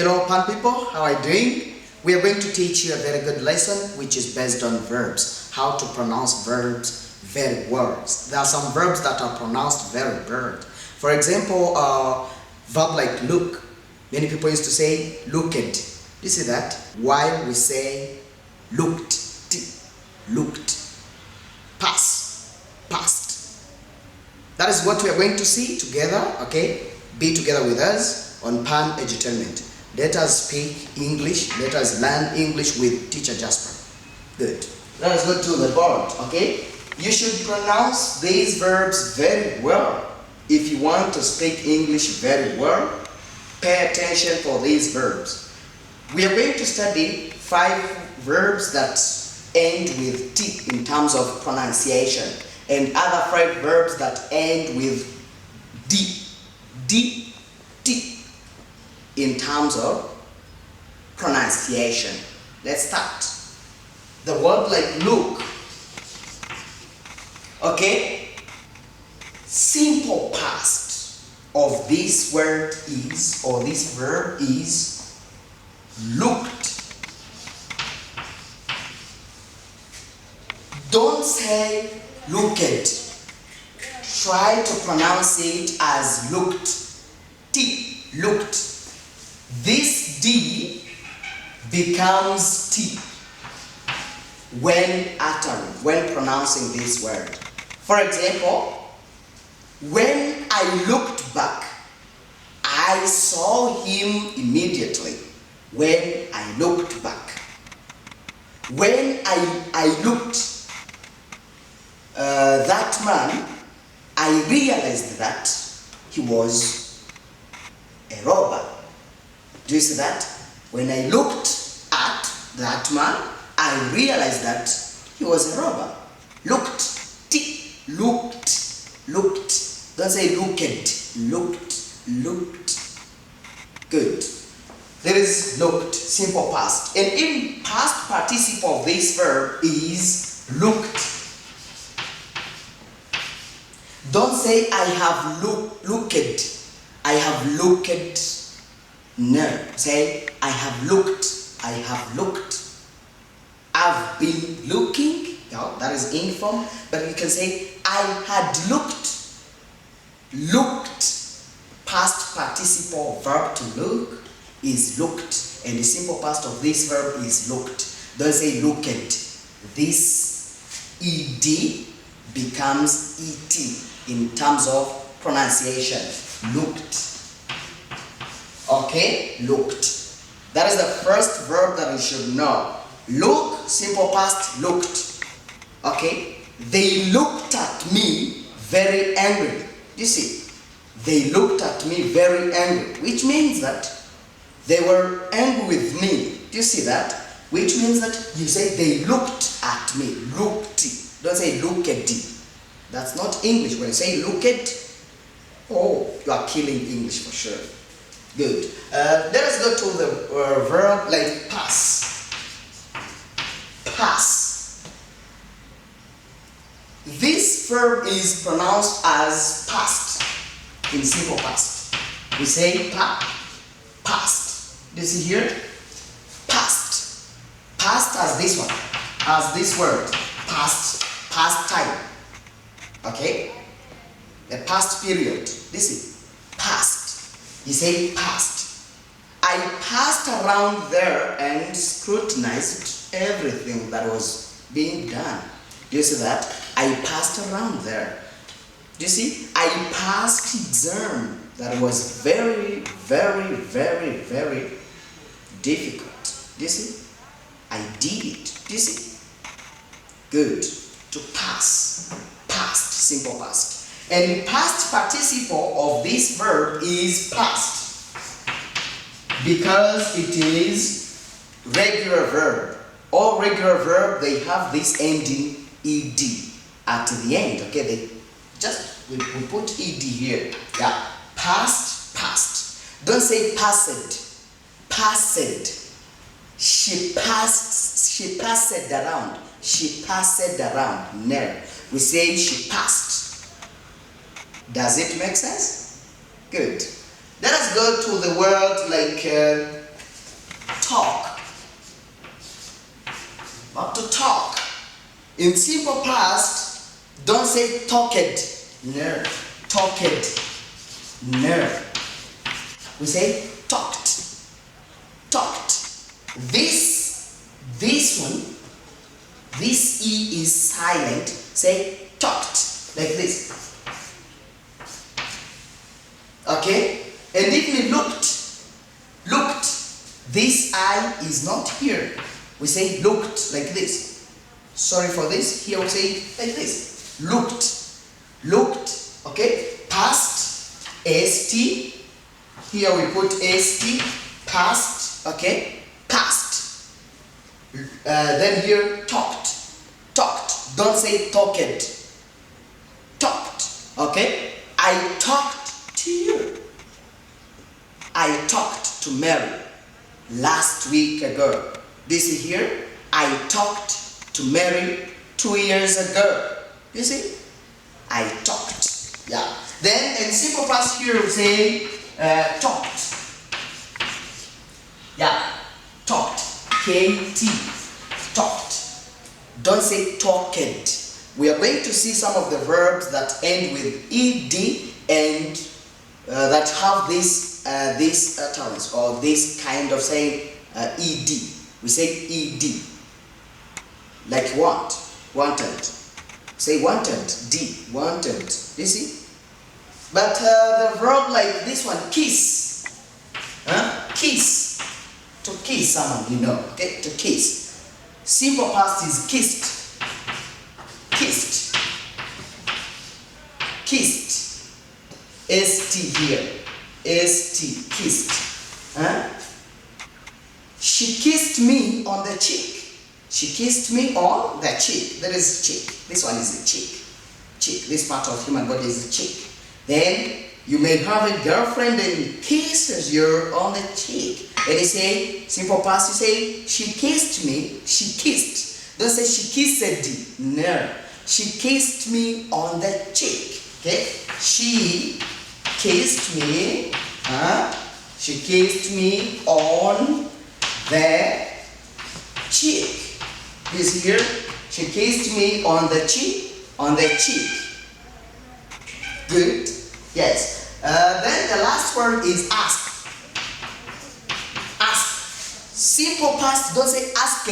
Hello Pan people, how are you doing? We are going to teach you a very good lesson which is based on verbs, how to pronounce verbs very well. There are some verbs that are pronounced very weird. For example, verb like look. Many people used to say looked. You see that? While we say looked, looked. Pass, passed. That is what we are going to see together, okay? Be together with us on Pan Edutainment. Let us speak English. Let us learn English with Teacher Jasper. Good. Let us go to the board, okay? You should pronounce these verbs very well. If you want to speak English very well, pay attention for these verbs. We are going to study 5 verbs that end with T in terms of pronunciation, and other 5 verbs that end with D, T in terms of pronunciation. Let's start. The word like look. Okay? Simple past of this word is, or this verb is, looked. Don't say looked. Try to pronounce it as looked. T, looked. This D becomes T when uttering, when pronouncing this word. For example, when I looked back, I saw him immediately. When I looked back. When I looked that man, I realized that he was a robber. Do you see that? When I looked at that man, I realized that he was a robber. Looked. T. Looked. Looked. Don't say looked. Looked. Looked. Good. There is looked, simple past. And in past participle of this verb is looked. Don't say I have looked. I have looked. No. Say I have looked. I have looked. I've been looking. No, that is in form. But you can say I had looked. Looked. Past participle verb to look is looked. And the simple past of this verb is looked. Don't say looked. This ed becomes et in terms of pronunciation. Looked. Okay? Looked. That is the first verb that you should know. Look, simple past, looked. Okay? They looked at me very angry. You see? They looked at me very angry, which means that they were angry with me. Do you see that? Which means that you say they looked at me. Looked. Don't say look at. That's not English. When you say look at, oh, you are killing English for sure. Good. Let us go to the verb like pass. Pass. This verb is pronounced as past in simple past. We say past. Do you see here? Past. Past as this one. As this word. Past. Past time. Okay? The past period. This is past. You say past. I passed around there and scrutinized everything that was being done. Do you see that? I passed around there. Do you see? I passed exam that was very, very, very, very difficult. Do you see? I did it. Do you see? Good. To pass. Past. Simple past. And the past participle of this verb is past because it is regular verb. All regular verb, they have this ending ed at the end. Okay, we put ed here. Yeah, past, past. Don't say passed. Passed. She passed around. She passed around. No, we say she passed. Does it make sense? Good. Let us go to the word like talk. Verb to talk. In simple past, don't say talked. No. Talked. No. We say talked. Talked. This one, this E is silent. Say talked. Like this. Okay? And if we looked, this I is not here. We say looked like this. Sorry for this. Here we say like this. Looked. Okay? Past, ST. Here we put ST. Past. Okay? Past. Then here talked. Don't say talked. Okay? I talked to you. I talked to Mary last week ago. This is here. I talked to Mary 2 years ago. You see? I talked. Yeah. Then in simple past here we say talked. Yeah. Talked. KT. Talked. Don't say talked. We are going to see some of the verbs that end with ed and that have this utterance or this kind of saying ed. We say ed. Like want, wanted. Say wanted, d, wanted. You see? But the verb like this one, kiss. Kiss. To kiss someone, you know. Okay? To kiss. Simple past is kissed. Kissed. Kissed. ST here. ST. Kissed. She kissed me on the cheek. She kissed me on the cheek. There is cheek. This one is a cheek. Cheek. This part of human body is a cheek. Then you may have a girlfriend and kisses you on the cheek. And you say, simple past, you say, she kissed me. She kissed. Don't say she kissed. No. She kissed me on the cheek. Okay? She kissed me. She kissed me on the cheek. This here, she kissed me on the cheek. On the cheek. Good. Yes. Then the last word is ask. Ask. Simple past. Don't say asked.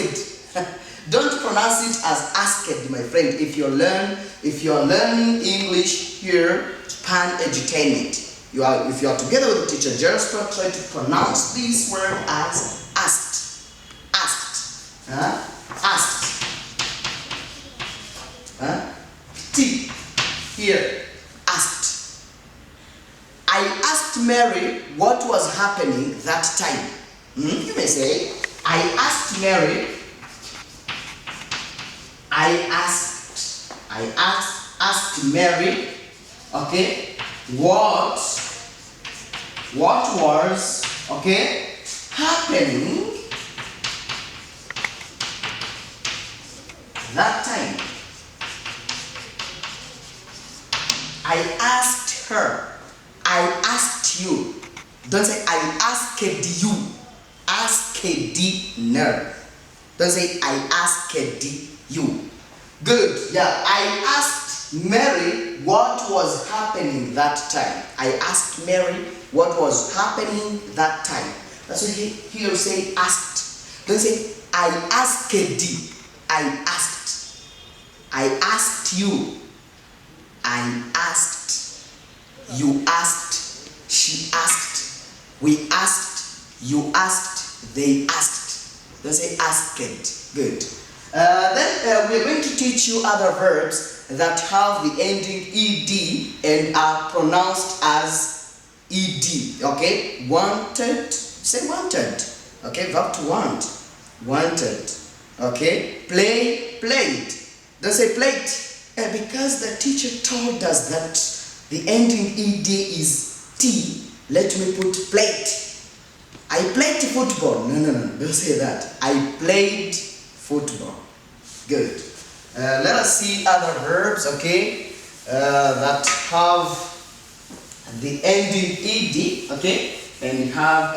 Don't pronounce it as asked, my friend. If you're learning English here, Pan Edutainment. If you are together with the teacher, just try to pronounce this word as asked. Asked. Asked. T. Here. Asked. I asked Mary what was happening that time. You may say, I asked Mary. I asked Mary, okay, what was, okay, happening that time. I asked her. I asked you. Don't say I asked you. Asked no. Don't say I asked you. Good. Yeah. I asked Mary what was happening that time. I asked Mary what was happening that time. That's why here you say asked. Don't say I asked. I asked. I asked you. I asked. You asked. She asked. We asked. You asked. They asked. Don't say asked. Good. Then we're going to teach you other verbs that have the ending ed and are pronounced as ed. Okay? Wanted. Say wanted. Okay? Verb to want. Wanted. Okay? Play. Played. Don't say played. Because the teacher told us that the ending ed is t, let me put played. I played football. No. Don't say that. I played football. Good. Let us see other verbs, okay, that have the ending ed, okay, and have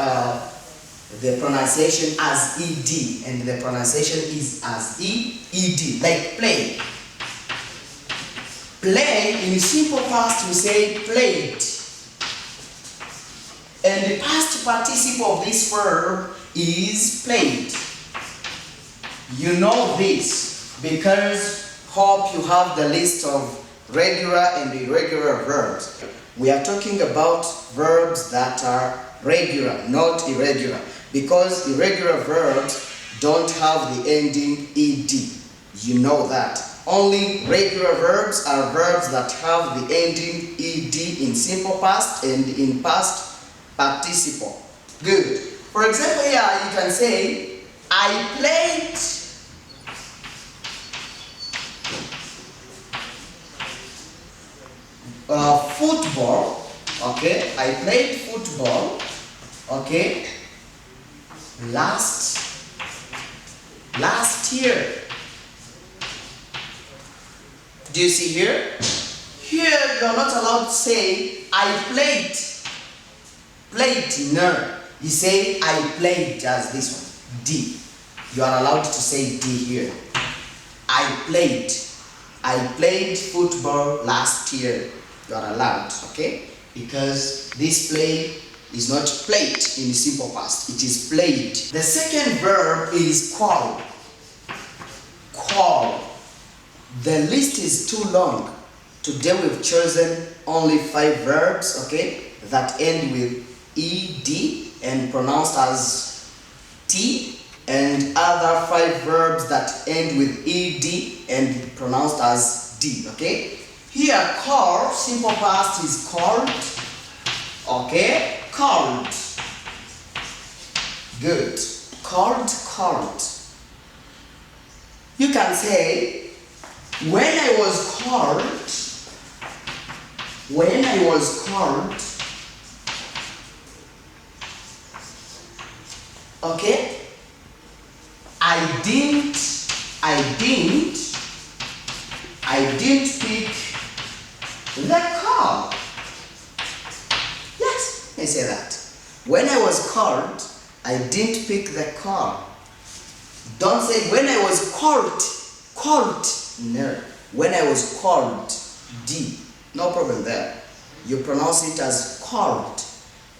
the pronunciation as ed, and the pronunciation is as ed, like play. Play, in simple past we say played. And the past participle of this verb is played. You know this because hope you have the list of regular and irregular verbs. We are talking about verbs that are regular, not irregular, because irregular verbs don't have the ending ed. You know that. Only regular verbs are verbs that have the ending ed in simple past and in past participle. Good. For example, here you can say, I played football. Okay, I played football. Okay, last year. Do you see here? Here you are not allowed to say I played. Played, no. You say I played as this one, D. You are allowed to say D here. I played football last year. You are allowed, okay? Because this play is not played in the simple past, it is played. The second verb is call. Call. The list is too long. Today we've chosen only 5 verbs, okay, that end with ed and pronounced as t, and other 5 verbs that end with ed and pronounced as d, okay? Here, call, simple past is called, okay? Called. Good. Called. You can say, when I was called, okay, I didn't pick the call. Yes, I say that. When I was called, I didn't pick the call. Don't say when I was called. No. When I was called, D. No problem there. You pronounce it as called.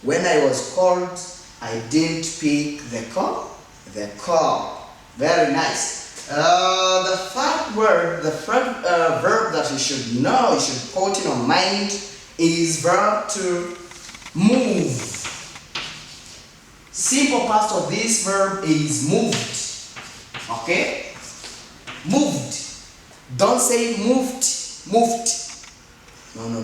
When I was called, I didn't pick the call. The call. Very nice. The third word, the third verb that you should know, you should put in your mind, is verb to move. Simple past of this verb is moved. Okay? Moved. Don't say moved. No.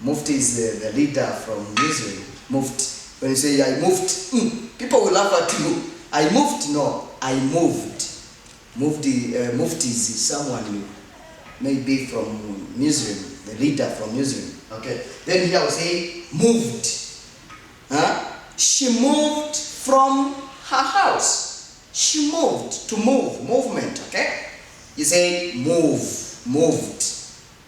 Moved is the leader from Israel. Moved. When you say I moved, people will laugh at you. I moved? No, I moved. Moved is someone maybe from Israel, the leader from Israel. Okay. Then here I will say moved. She moved from her house. She moved. To move, movement, okay? You say moved.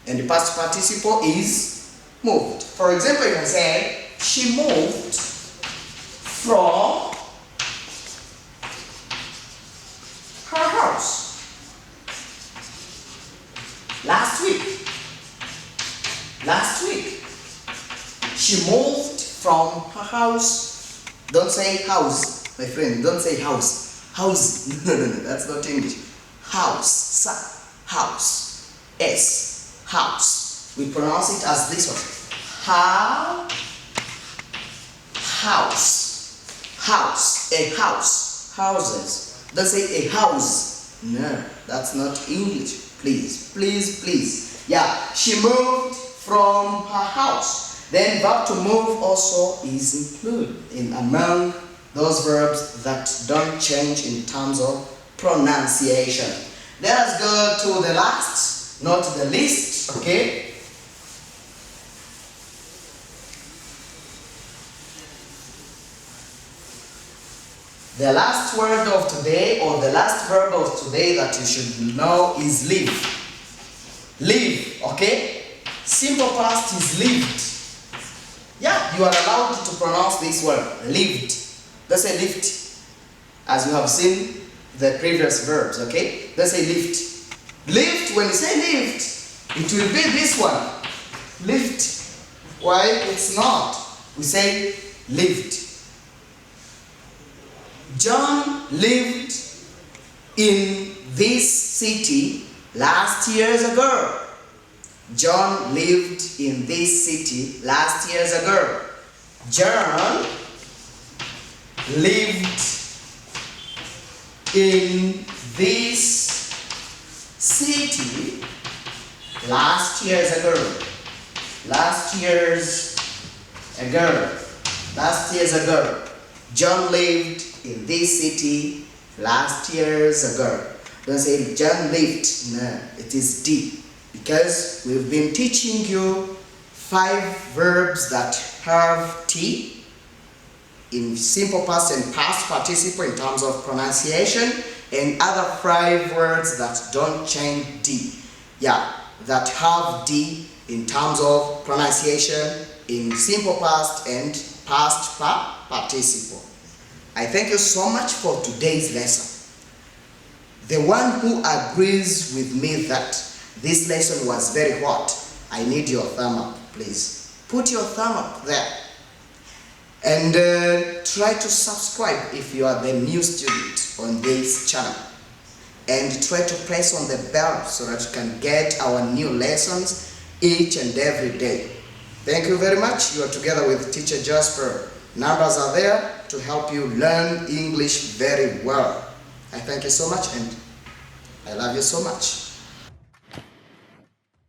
And the past participle is moved. For example, you can say, she moved from her house last week. She moved from her house. Don't say house, my friend. Don't say house. House. No. That's not English. House. House. S. House. We pronounce it as this one. House. A house. Houses. Don't say a house. No, that's not English. Please. Yeah, she moved from her house. Then verb to move also is included among those verbs that don't change in terms of pronunciation. Let us go to the last, not the least, okay? The last word of today, or the last verb of today that you should know is live. Live, okay? Simple past is lived. Yeah, you are allowed to pronounce this word, lived. Let's say lift, as you have seen the previous verbs, okay? Let's say lift. Lift, when you say lift, it will be this one. Lift. Why? It's not. We say lived. John lived in this city last years ago. John lived in this city last years ago. John lived in this city last years ago. Last years ago. Last years ago. John lived in this city last years ago. Don't say John lived. No, it is D. Because we've been teaching you 5 verbs that have T in simple past and past participle in terms of pronunciation, and other 5 words that don't change D. Yeah, that have D in terms of pronunciation in simple past and past participle. I thank you so much for today's lesson. The one who agrees with me that this lesson was very hot, I need your thumb up, please. Put your thumb up there. And try to subscribe if you are the new student on this channel. And try to press on the bell so that you can get our new lessons each and every day. Thank you very much. You are together with Teacher Jasper. Numbers are there to help you learn English very well. I thank you so much and I love you so much.